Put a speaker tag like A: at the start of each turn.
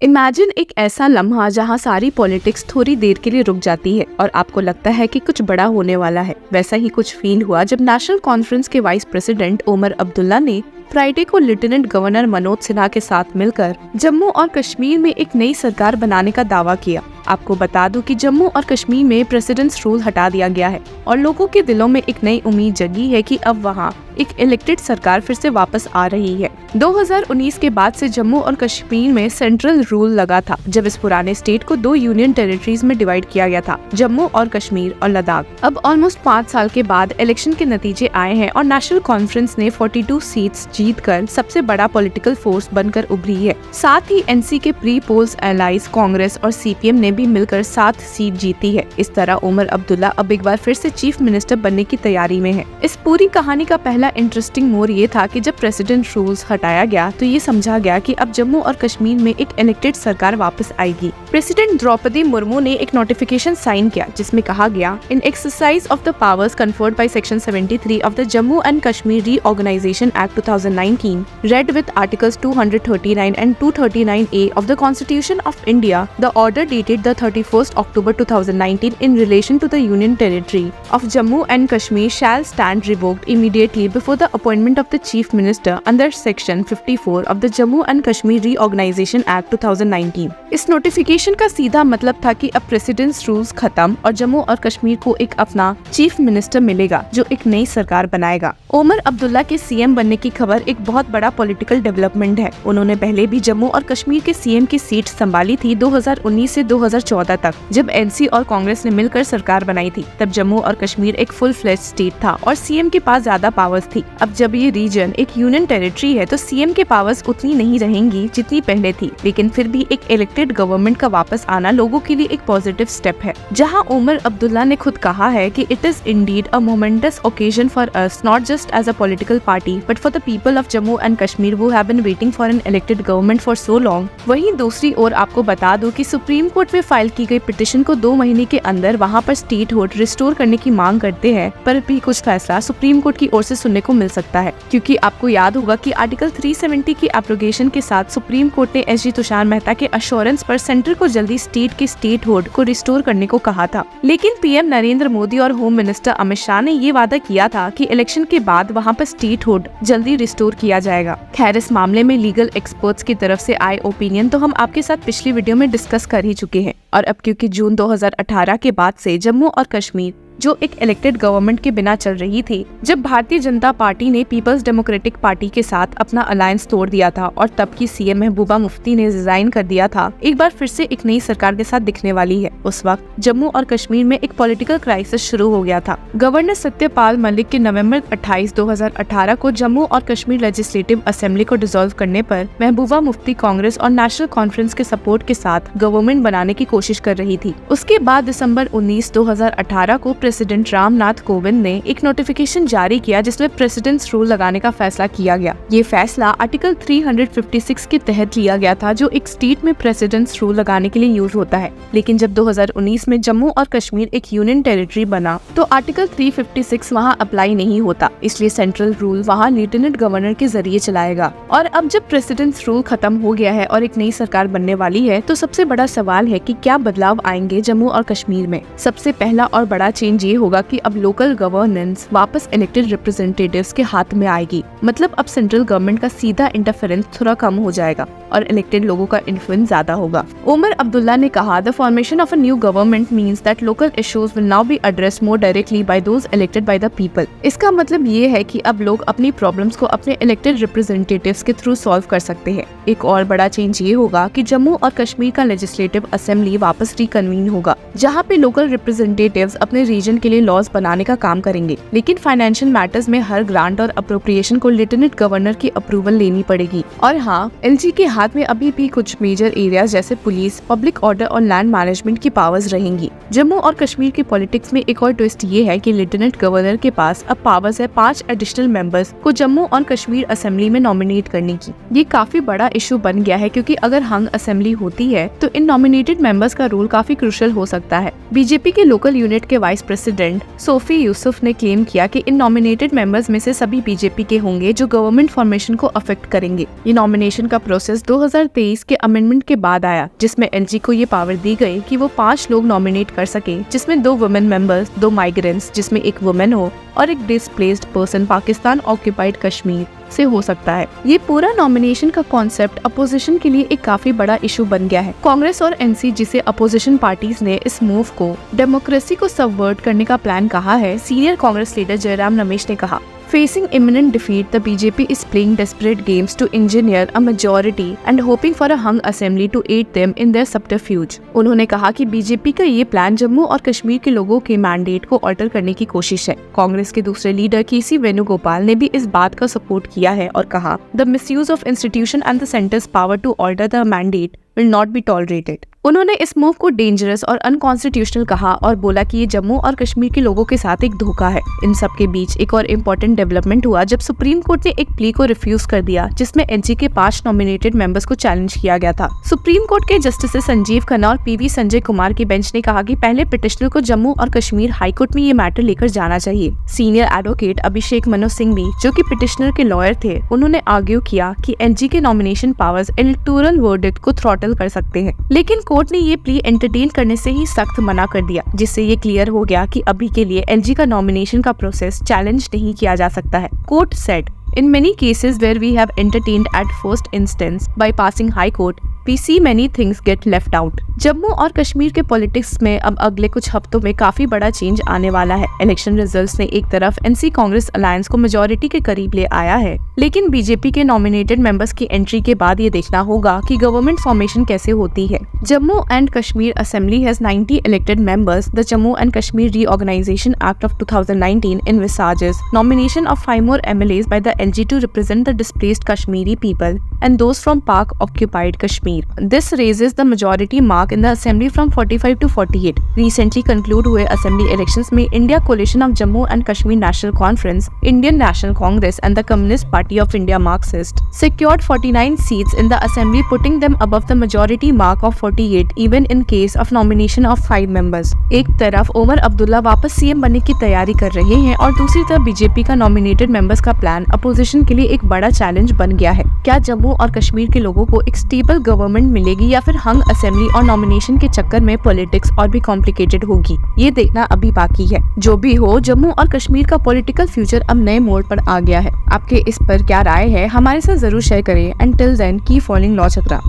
A: Imagine एक ऐसा लम्हा जहां सारी पॉलिटिक्स थोड़ी देर के लिए रुक जाती है और आपको लगता है कि कुछ बड़ा होने वाला है। वैसा ही कुछ फील हुआ जब नेशनल कॉन्फ्रेंस के वाइस प्रेसिडेंट ओमर अब्दुल्ला ने फ्राइडे को लेफ्टिनेंट गवर्नर मनोज सिन्हा के साथ मिलकर जम्मू और कश्मीर में एक नई सरकार बनाने का दावा किया। आपको बता दूं कि जम्मू और कश्मीर में प्रेसिडेंट्स रूल हटा दिया गया है और लोगों के दिलों में एक नई उम्मीद जगी है कि अब वहां एक इलेक्टेड सरकार फिर से वापस आ रही है। 2019 के बाद से जम्मू और कश्मीर में सेंट्रल रूल लगा था, जब इस पुराने स्टेट को 2 यूनियन टेरिटरीज में डिवाइड किया गया था, जम्मू और कश्मीर और लद्दाख। अब ऑलमोस्ट 5 साल के बाद इलेक्शन के नतीजे आए हैं और नेशनल कॉन्फ्रेंस ने 42 सीट्स जीतकर सबसे बड़ा पॉलिटिकल फोर्स बनकर उभरी है। साथ ही एनसी के प्री पोल्स एलाइज कांग्रेस और सीपीएम ने भी मिलकर 7 सीट जीती है। इस तरह ओमर अब्दुल्ला अब एक बार फिर से चीफ मिनिस्टर बनने की तैयारी में है। इस पूरी कहानी का पहला इंटरेस्टिंग मोड़ ये था कि जब प्रेसिडेंट रूल्स हटाया गया तो ये समझा गया कि अब जम्मू और कश्मीर में एक इलेक्टेड सरकार वापस आएगी। प्रेसिडेंट द्रौपदी मुर्मू ने एक नोटिफिकेशन साइन किया जिसमें कहा गया, in exercise of the powers conferred by section 73 of the Jammu and Kashmir reorganisation act 2019 read with articles 239 and 239A of the Constitution of India, the order dated the 31st October 2019 in relation to the Union Territory of Jammu and Kashmir shall stand revoked immediately before the appointment of the Chief Minister under Section 54 of the Jammu and Kashmir Reorganization Act 2019। इस notification का सीधा मतलब था कि अब presidents rules खत्म और जम्मू और कश्मीर को एक अपना चीफ मिनिस्टर मिलेगा जो एक नई सरकार बनाएगा। ओमर अब्दुल्ला के सीएम बनने की खबर एक बहुत बड़ा पॉलिटिकल डेवलपमेंट है। उन्होंने पहले भी जम्मू और कश्मीर के सीएम की सीट संभाली थी 2019 से 2014 तक, जब एनसी और कांग्रेस ने मिलकर सरकार बनाई थी। तब जम्मू और कश्मीर एक फुल फ्लेज स्टेट था और सीएम के पास ज्यादा पावर्स थी। अब जब ये रीजन एक यूनियन टेरिटरी है तो सीएम के पावर्स उतनी नहीं रहेंगी जितनी पहले थी, लेकिन फिर भी एक इलेक्टेड गवर्नमेंट का वापस आना लोगों के लिए एक पॉजिटिव स्टेप है। जहां ओमर अब्दुल्ला ने खुद कहा है कि it is indeed a momentous occasion for us, not just as a political party but for the people of Jammu and Kashmir who have been waiting for an elected government for so long। वहीं दूसरी ओर आपको बता दूं कि supreme court में file की गई petition को 2 महीने के अंदर वहां पर स्टेटहुड रिस्टोर करने की मांग करते हैं, पर भी कुछ फैसला सुप्रीम कोर्ट की ओर से सुनने को मिल सकता है, क्योंकि आपको याद होगा कि आर्टिकल 370 की एप्लीकेशन के साथ सुप्रीम कोर्ट ने एसजी तुषार मेहता के अश्योरेंस पर सेंटर को जल्दी स्टेट के स्टेटहुड को रिस्टोर करने को कहा था। लेकिन पीएम नरेंद्र मोदी और होम मिनिस्टर अमित शाह ने ये वादा किया था कि इलेक्शन के बाद वहाँ पर स्टेटहुड जल्दी रिस्टोर किया जाएगा। खैर, इस मामले में लीगल एक्सपर्ट्स की तरफ से आए ओपिनियन तो हम आपके साथ पिछली वीडियो में डिस्कस कर ही चुके हैं। और अब क्योंकि जून 2018 के बाद से जम्मू और कश्मीर जो एक इलेक्टेड गवर्नमेंट के बिना चल रही थी, जब भारतीय जनता पार्टी ने पीपल्स डेमोक्रेटिक पार्टी के साथ अपना अलायंस तोड़ दिया था और तब की सीएम महबूबा मुफ्ती ने रिजाइन कर दिया था, एक बार फिर से एक नई सरकार के साथ दिखने वाली है। उस वक्त जम्मू और कश्मीर में एक पॉलिटिकल क्राइसिस शुरू हो गया था। गवर्नर सत्यपाल मलिक के नवंबर 28, 2018 को जम्मू और कश्मीर लेजिस्लेटिव असेंबली को डिसॉल्व करने पर महबूबा मुफ्ती कांग्रेस और नेशनल कॉन्फ्रेंस के सपोर्ट के साथ गवर्नमेंट बनाने की कोशिश कर रही थी। उसके बाद दिसंबर 19, 2018 को प्रेसिडेंट रामनाथ कोविंद ने एक नोटिफिकेशन जारी किया जिसमें प्रेसिडेंट्स रूल लगाने का फैसला किया गया। ये फैसला आर्टिकल 356 के तहत लिया गया था, जो एक स्टेट में प्रेसिडेंट्स रूल लगाने के लिए यूज होता है। लेकिन जब 2019 में जम्मू और कश्मीर एक यूनियन टेरिटरी बना तो आर्टिकल 356 वहाँ अप्लाई नहीं होता, इसलिए सेंट्रल रूल वहाँ लेफ्टिनेंट गवर्नर के जरिए चलाएगा। और अब जब प्रेसिडेंट्स रूल खत्म हो गया है और एक नई सरकार बनने वाली है, तो सबसे बड़ा सवाल है कि क्या बदलाव आएंगे जम्मू और कश्मीर में। सबसे पहला और बड़ा चेंज ये होगा कि अब लोकल गवर्नेंस वापस इलेक्टेड रिप्रेजेंटेटिव्स के हाथ में आएगी। मतलब अब सेंट्रल गवर्नमेंट का सीधा इंटरफेरेंस थोड़ा कम हो जाएगा और इलेक्टेड लोगों का इन्फ्लुएंस ज्यादा होगा। ओमर अब्दुल्ला ने कहा, the formation of a new government means that local issues will now be addressed more directly by those elected by the people. इसका मतलब ये है कि अब लोग अपनी प्रॉब्लम्स को अपने इलेक्टेड रिप्रेजेंटेटिव्स के थ्रू सॉल्व कर सकते हैं। एक और बड़ा चेंज ये होगा कि जम्मू और कश्मीर का लेजिस्लेटिव असेंबली वापस रिकन्वीन होगा, जहाँ पे लोकल रिप्रेजेंटेटिव्स अपने रीजन के लिए लॉज बनाने का काम करेंगे। लेकिन फाइनेंशियल मैटर्स में हर ग्रांट और अप्रोप्रिएशन को लेफ्टिनेंट गवर्नर की अप्रूवल लेनी पड़ेगी। और हाँ, एलजी के हाथ में अभी भी कुछ मेजर एरियाज जैसे पुलिस, पब्लिक ऑर्डर और लैंड मैनेजमेंट की पावर्स रहेंगी। जम्मू और कश्मीर की पॉलिटिक्स में एक और ट्विस्ट ये है कि लेफ्टिनेंट गवर्नर के पास अब पावर्स है 5 एडिशनल मेंबर्स को जम्मू और कश्मीर असेंबली में नॉमिनेट करने की। ये काफी बड़ा इशू बन गया है, क्योंकि अगर हंग असेंबली होती है तो इन नॉमिनेटेड मेंबर्स का रोल काफी क्रूशियल हो सकता है। बीजेपी के लोकल यूनिट के वाइस प्रेसिडेंट सोफी यूसुफ ने क्लेम किया कि इन नॉमिनेटेड मेंबर्स में से सभी बीजेपी के होंगे जो गवर्नमेंट फॉर्मेशन को अफेक्ट करेंगे। ये नॉमिनेशन का प्रोसेस 2023 के अमेंडमेंट के बाद आया, जिसमें एलजी को ये पावर दी गई कि वो 5 लोग नॉमिनेट कर सके, जिसमें 2 वुमेन मेंबर्स, 2 माइग्रेंट्स जिसमें एक वुमेन हो और एक displaced person Pakistan occupied Kashmir से हो सकता है। ये पूरा नॉमिनेशन का कॉन्सेप्ट अपोजिशन के लिए एक काफी बड़ा इशू बन गया है। कांग्रेस और एनसी जिसे अपोजिशन पार्टीज ने इस मूव को डेमोक्रेसी को सबवर्ट करने का प्लान कहा है। सीनियर कांग्रेस लीडर जयराम रमेश ने कहा, Facing imminent defeat, the BJP is playing desperate games to engineer a majority and hoping for a hung assembly to aid them in their subterfuge. उन्होंने कहा कि बीजेपी का ये प्लान जम्मू और कश्मीर के लोगों के मैंडेट को ऑल्टर करने की कोशिश है। कांग्रेस के दूसरे लीडर केसी वेणुगोपाल ने भी इस बात का सपोर्ट किया है और कहा, The misuse of institution and the center's power to alter the mandate will not be tolerated. उन्होंने इस मूव को डेंजरस और अनकॉन्स्टिट्यूशनल कहा और बोला कि ये जम्मू और कश्मीर के लोगों के साथ एक धोखा है। इन सब के बीच एक और इम्पोर्टेंट डेवलपमेंट हुआ जब सुप्रीम कोर्ट ने एक प्ली को रिफ्यूज कर दिया जिसमें एनजी के 5 नॉमिनेटेड मेंबर्स को चैलेंज किया गया था। सुप्रीम कोर्ट के जस्टिस संजीव खन्ना और पीवी संजय कुमार की बेंच ने कहा कि पहले पिटिशनर को जम्मू और कश्मीर हाईकोर्ट में ये मैटर लेकर जाना चाहिए। सीनियर एडवोकेट अभिषेक मनु सिंह भी, जो कि पिटिशनर के लॉयर थे, उन्होंने आर्ग्यू किया कि एनजी के नॉमिनेशन पावर्स इलेक्टोरल वर्डिक्ट को थ्रॉटल कर सकते हैं, लेकिन कोर्ट ने ये प्ली एंटरटेन करने से ही सख्त मना कर दिया, जिससे ये क्लियर हो गया कि अभी के लिए एलजी का नॉमिनेशन का प्रोसेस चैलेंज नहीं किया जा सकता है। Court said, In many cases where we have entertained at first instance by passing High Court, we see many things get left out. Jammu और कश्मीर के पॉलिटिक्स में अब अगले कुछ हफ्तों में काफी बड़ा चेंज आने वाला है। इलेक्शन रिजल्ट्स ने एक तरफ एनसी कांग्रेस अलायंस को मेजोरिटी के करीब ले आया है, लेकिन बीजेपी के नॉमिनेटेड मेंबर्स की एंट्री के बाद ये देखना होगा कि गवर्नमेंट फॉर्मेशन कैसे होती है। Jammu and Kashmir assembly has 90 elected members. The Jammu and Kashmir Reorganization Act of 2019 envisages nomination of 5 more MLAs by the LG to represent the displaced Kashmiri people and those from Pak-occupied Kashmir. This raises the majority mark in the assembly from 45 to 48. Recently conclude हुए assembly elections में India Coalition of Jammu and Kashmir National Conference, Indian National Congress and the Communist Party of India Marxist secured 49 seats in the assembly, putting them above the majority mark of 48 even in case of nomination of 5 members. एक तरफ ओमर अब्दुल्ला वापस CM बनने की तैयारी कर रहे हैं और दूसरी तरफ बीजेपी का नॉमिनेटेड मेंबर्स का प्लान अपोजिशन के लिए एक बड़ा चैलेंज बन गया है। क्या जम्मू और कश्मीर के लोगों को एक स्टेबल गवर्नमेंट मिलेगी या फिर हंग असेंबली और नॉमिनेशन के चक्कर में पॉलिटिक्स और भी कॉम्प्लिकेटेड होगी, ये देखना अभी बाकी है। जो भी हो, जम्मू और कश्मीर का पॉलिटिकल फ्यूचर अब नए मोड़ पर आ गया है। आपके इस पर क्या राय है, हमारे साथ जरूर शेयर करें। Until then, keep following law चक्रा।